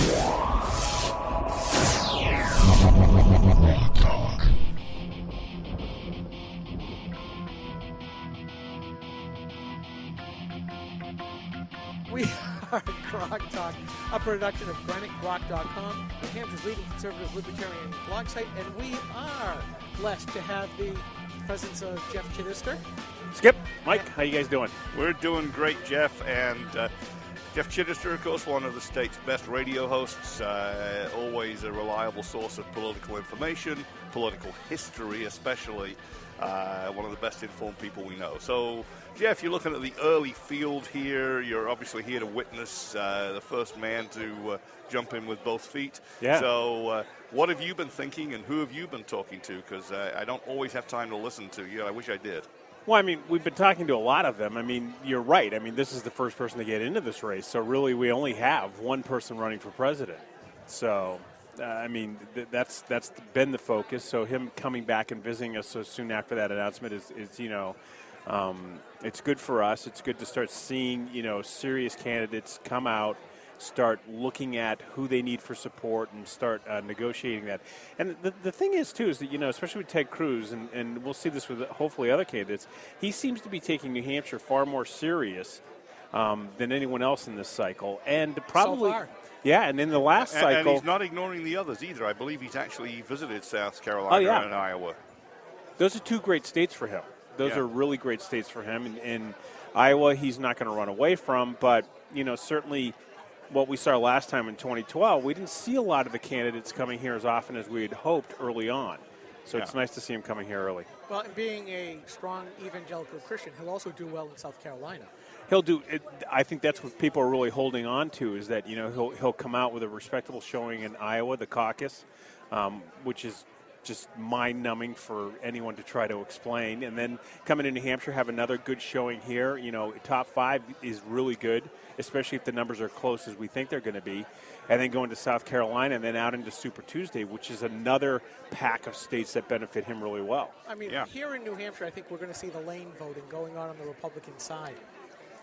We are GrokTALK, a production of GrokTALK.com, New Hampshire's leading conservative libertarian blog site, and we are blessed to have the presence of Jeff Chidester. Skip, Mike, how you guys doing? We're doing great, Jeff, and Jeff Chidester, of course, one of the state's best radio hosts, always a reliable source of political information, political history especially, one of the best informed people we know. So, Jeff, you're looking at the early field here. You're obviously here to witness the first man to jump in with both feet. Yeah. So what have you been thinking, and who have you been talking to? Because I don't always have time to listen to you. I wish I did. Well, I mean, we've been talking to a lot of them. I mean, you're right. I mean, this is the first person to get into this race. So really, we only have one person running for president. So, I mean, that's been the focus. So him coming back and visiting us so soon after that announcement is it's good for us. It's good to start seeing, serious candidates come out, start looking at who they need for support, and start negotiating that. And the thing is, too, is that, especially with Ted Cruz, and we'll see this with hopefully other candidates, he seems to be taking New Hampshire far more serious than anyone else in this cycle. And probably, so far. Yeah, and in the last cycle. And he's not ignoring the others either. I believe he's actually visited South Carolina and Iowa. Those are two great states for him. Those are really great states for him. And Iowa, he's not going to run away from. But, certainly what we saw last time in 2012, we didn't see a lot of the candidates coming here as often as we had hoped early on. So it's nice to see him coming here early. Well, and being a strong evangelical Christian, he'll also do well in South Carolina. He'll do it. I think that's what people are really holding on to, is that, he'll come out with a respectable showing in Iowa, the caucus, which is just mind-numbing for anyone to try to explain. And then coming to New Hampshire, have another good showing here. Top 5 is really good, especially if the numbers are close as we think they're going to be. And then going to South Carolina and then out into Super Tuesday, which is another pack of states that benefit him really well. I mean, here in New Hampshire, I think we're going to see the lane voting going on the Republican side.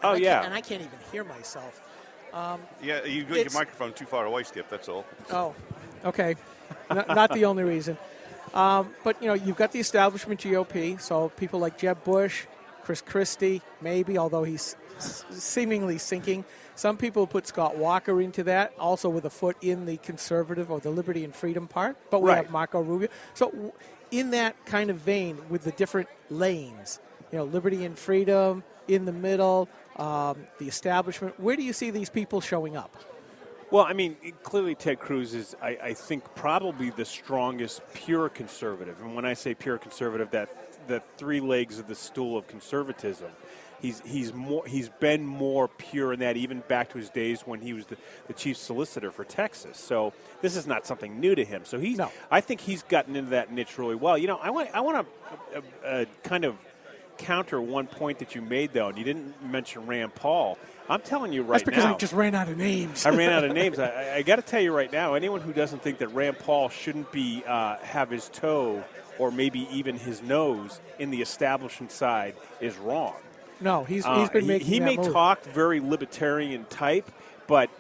And I can't even hear myself. You got your microphone too far away, Skip, that's all. Oh, okay. Not the only reason. But, you've got the establishment GOP, so people like Jeb Bush, Chris Christie, maybe, although he's seemingly sinking. Some people put Scott Walker into that, also with a foot in the conservative or the liberty and freedom part. But we have Marco Rubio. So in that kind of vein with the different lanes, liberty and freedom, in the middle, the establishment, where do you see these people showing up? Well, I mean, clearly Ted Cruz is, I think, probably the strongest pure conservative. And when I say pure conservative, the 3 legs of the stool of conservatism. He's been more pure in that, even back to his days when he was the chief solicitor for Texas. So this is not something new to him. So I think he's gotten into that niche really well. I want to kind of counter one point that you made, though, and you didn't mention Rand Paul. I'm telling you right now. That's because I just ran out of names. I ran out of names. I got to tell you right now, anyone who doesn't think that Rand Paul shouldn't be have his toe or maybe even his nose in the establishment side is wrong. No, he's been making He may move. talk very libertarian type, but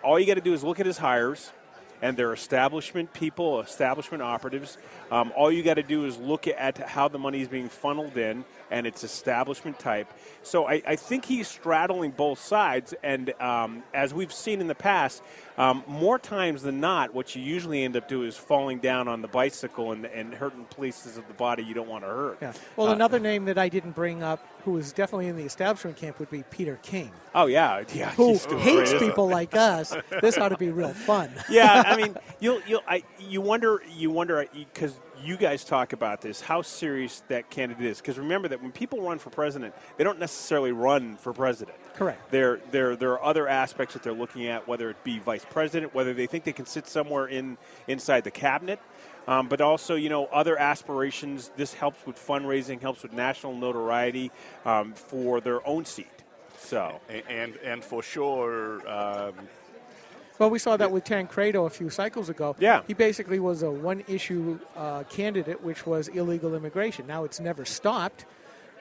all you got to do is look at his hires, and they're establishment people, establishment operatives. All you got to do is look at how the money is being funneled in, and it's establishment type. So I think he's straddling both sides, and as we've seen in the past, more times than not, what you usually end up doing is falling down on the bicycle and hurting places of the body you don't want to hurt. Yeah. Well, another name that I didn't bring up, who is definitely in the establishment camp, would be Peter King. Oh, yeah. Who hates people like us. This ought to be real fun. Yeah, I mean, you wonder because you guys talk about this, how serious that candidate is. Because remember that when people run for president, they don't necessarily run for president. Correct. There are other aspects that they're looking at, whether it be vice president, whether they think they can sit somewhere inside the cabinet, but also, other aspirations. This helps with fundraising, helps with national notoriety for their own seat. So and for sure. Well, we saw that with Tancredo a few cycles ago. Yeah. He basically was a one-issue candidate, which was illegal immigration. Now it's never stopped.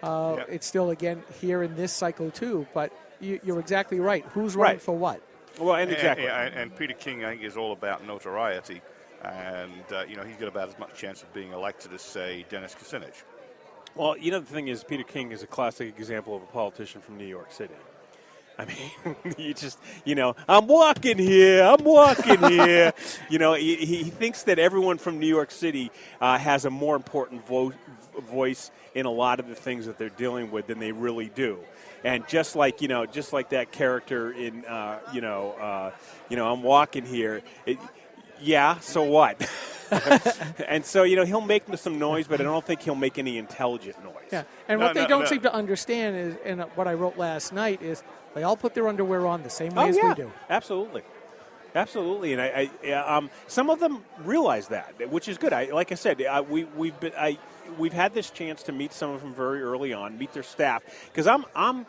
It's still, again, here in this cycle, too. But you're exactly right. Who's running for what? Well, and exactly. And Peter King, I think, is all about notoriety. And, he's got about as much chance of being elected as, say, Dennis Kucinich. Well, the thing is, Peter King is a classic example of a politician from New York City. I mean, I'm walking here. He thinks that everyone from New York City has a more important voice in a lot of the things that they're dealing with than they really do. And just like that character in, I'm walking here. So what? And so, he'll make some noise, but I don't think he'll make any intelligent noise. Yeah, and what they don't seem to understand is, and what I wrote last night is, they all put their underwear on the same way as we do. Absolutely. And I some of them realize that, which is good. Like I said, we've had this chance to meet some of them very early on, meet their staff, because I'm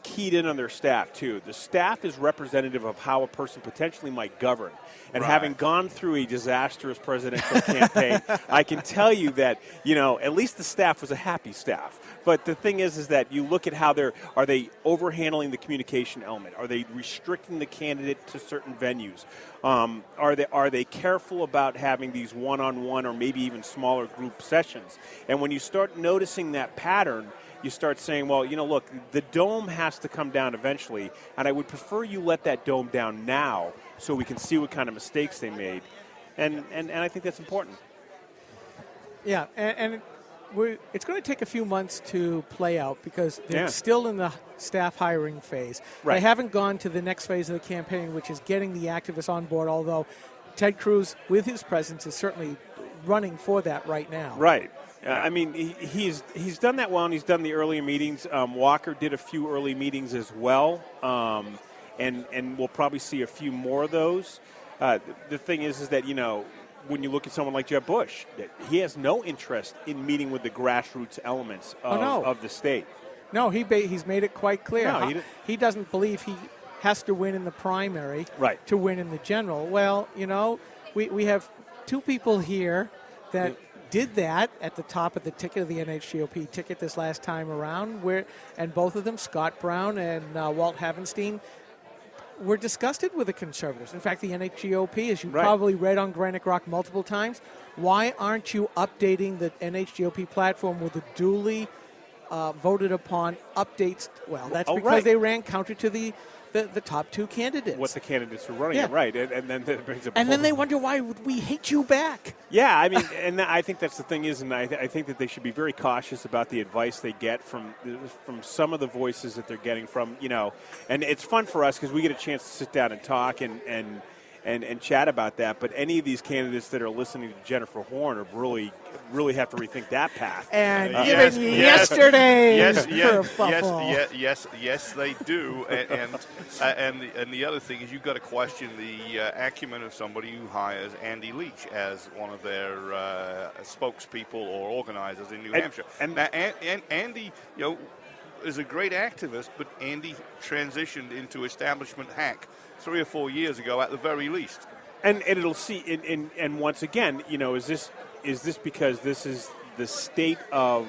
keyed in on their staff too. The staff is representative of how a person potentially might govern. And having gone through a disastrous presidential campaign, I can tell you that, at least the staff was a happy staff. But the thing is that you look at how are they overhandling the communication element? Are they restricting the candidate to certain venues? Are they careful about having these one-on-one or maybe even smaller group sessions? And when you start noticing that pattern, you start saying, well, look, the dome has to come down eventually, and I would prefer you let that dome down now so we can see what kind of mistakes they made. And I think that's important. Yeah, and it's going to take a few months to play out because they're still in the staff hiring phase. Right. They haven't gone to the next phase of the campaign, which is getting the activists on board, although Ted Cruz, with his presence, is certainly running for that right now. Right. I mean, he's done that well, and he's done the earlier meetings. Walker did a few early meetings as well, and we'll probably see a few more of those. The thing is that, when you look at someone like Jeb Bush, he has no interest in meeting with the grassroots elements of the state. No, he's made it quite clear. No, he doesn't believe he has to win in the primary to win in the general. Well, we have two people here that did that at the top of the ticket of the NHGOP ticket this last time around, and both of them, Scott Brown and Walt Havenstein, were disgusted with the conservatives. In fact, the NHGOP, as you probably read on Granite Rock multiple times, why aren't you updating the NHGOP platform with the duly voted upon updates? Well, that's because they ran counter to the top two candidates. What the candidates are running, and then that brings up. And then they wonder why we hate you back. Yeah, I mean, and I think that's the thing is, and I think that they should be very cautious about the advice they get from some of the voices that they're getting from, and it's fun for us because we get a chance to sit down and talk and chat about that. But any of these candidates that are listening to Jennifer Horn are really have to rethink that path. And even yesterday, yes, they do. And the other thing is, you've got to question the acumen of somebody who hires Andy Leach as one of their spokespeople or organizers in New Hampshire. And Andy, is a great activist, but Andy transitioned into establishment hack 3 or 4 years ago at the very least. And it'll see, and once again, is this because this is the state of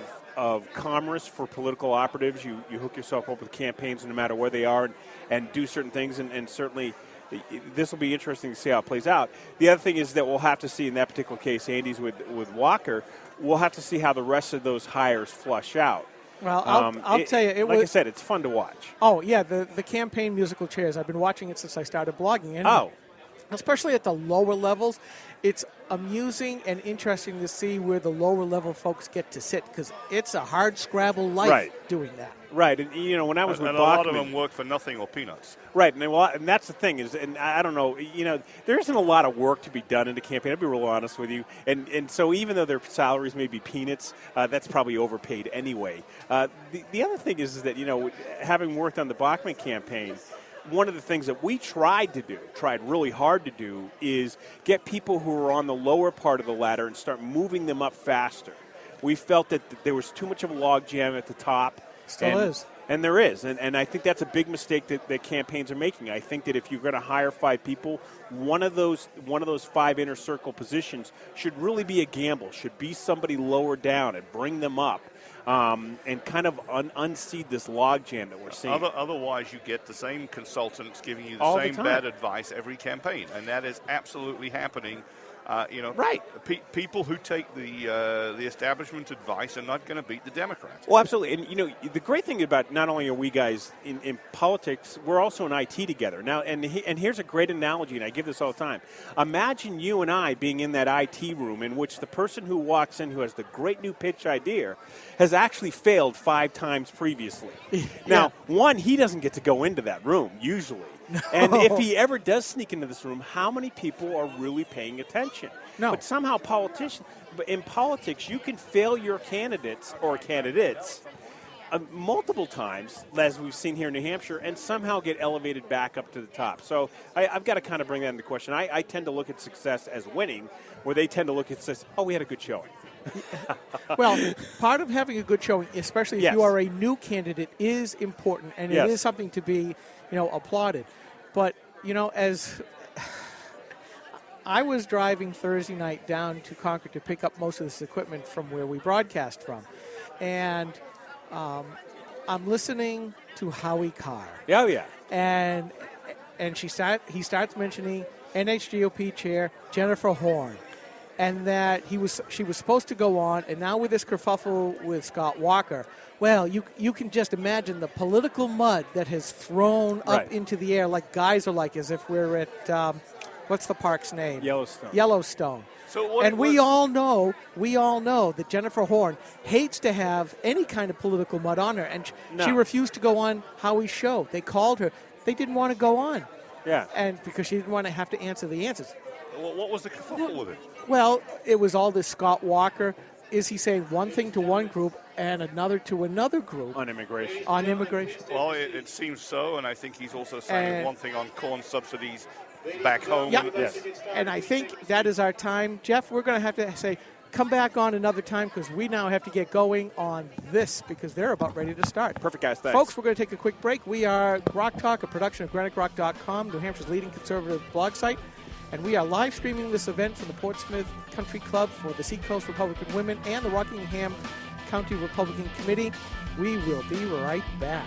commerce for political operatives? You hook yourself up with campaigns no matter where they are and do certain things, and certainly this will be interesting to see how it plays out. The other thing is that we'll have to see in that particular case, Andy's with Walker, we'll have to see how the rest of those hires flush out. Well, I'll tell you, I said, it's fun to watch. Oh, yeah, the campaign musical chairs. I've been watching it since I started blogging. And especially at the lower levels, it's amusing and interesting to see where the lower level folks get to sit because it's a hard scrabble life doing that. Right, and when I was with Bachman, a lot of them work for nothing or peanuts. Right, and that's the thing is, and I don't know, there isn't a lot of work to be done in the campaign. I'll be real honest with you, and so even though their salaries may be peanuts, that's probably overpaid anyway. The other thing is that having worked on the Bachman campaign, one of the things that we tried really hard to do, is get people who are on the lower part of the ladder and start moving them up faster. We felt that there was too much of a logjam at the top. Still is. And there is. And I think that's a big mistake that campaigns are making. I think that if you're going to hire 5 people, one of those 5 inner circle positions should really be a gamble, should be somebody lower down and bring them up. and kind of unseat this logjam that we're seeing. Otherwise, you get the same consultants giving you the All same the time. bad advice every campaign, and that is absolutely happening. Right. People who take the establishment advice are not going to beat the Democrats. Well, absolutely. And, the great thing about not only are we guys in politics, we're also in IT together. Now, and here's a great analogy, and I give this all the time. Imagine you and I being in that IT room in which the person who walks in who has the great new pitch idea has actually failed 5 times previously. Now, one, he doesn't get to go into that room, usually. No. And if he ever does sneak into this room, how many people are really paying attention? No. But somehow in politics, you can fail your candidates multiple times, as we've seen here in New Hampshire, and somehow get elevated back up to the top. So I've got to kind of bring that into question. I tend to look at success as winning, where they tend to look at success, we had a good showing. Well, part of having a good showing, especially if you are a new candidate, is important, and it is something to be, applauded. But, as I was driving Thursday night down to Concord to pick up most of this equipment from where we broadcast from, and I'm listening to Howie Carr. Oh, yeah. And he starts mentioning NHGOP Chair Jennifer Horn, and that she was supposed to go on, and now with this kerfuffle with Scott Walker, well, you can just imagine the political mud that has thrown up into the air like guys are like, as if we're at what's the park's name? Yellowstone. We all know that Jennifer Horn hates to have any kind of political mud on her, and she refused to go on Howie's show. They called her. They didn't want to go on. Yeah. And because she didn't want to have to answer the answers. What was the kerfuffle with it? Well, it was all this Scott Walker. Is he saying one thing to one group and another to another group? On immigration. On immigration. Well, it seems so, and I think he's also saying one thing on corn subsidies back home. Yep. Yes. And I think that is our time. Jeff, we're going to have to say, come back on another time because we now have to get going on this because they're about ready to start. Perfect, guys. Thanks. Folks, we're going to take a quick break. We are GrokTALK, a production of GraniteGrok.com, New Hampshire's leading conservative blog site. And we are live streaming this event from the Portsmouth Country Club for the Seacoast Republican Women and the Rockingham County Republican Committee. We will be right back.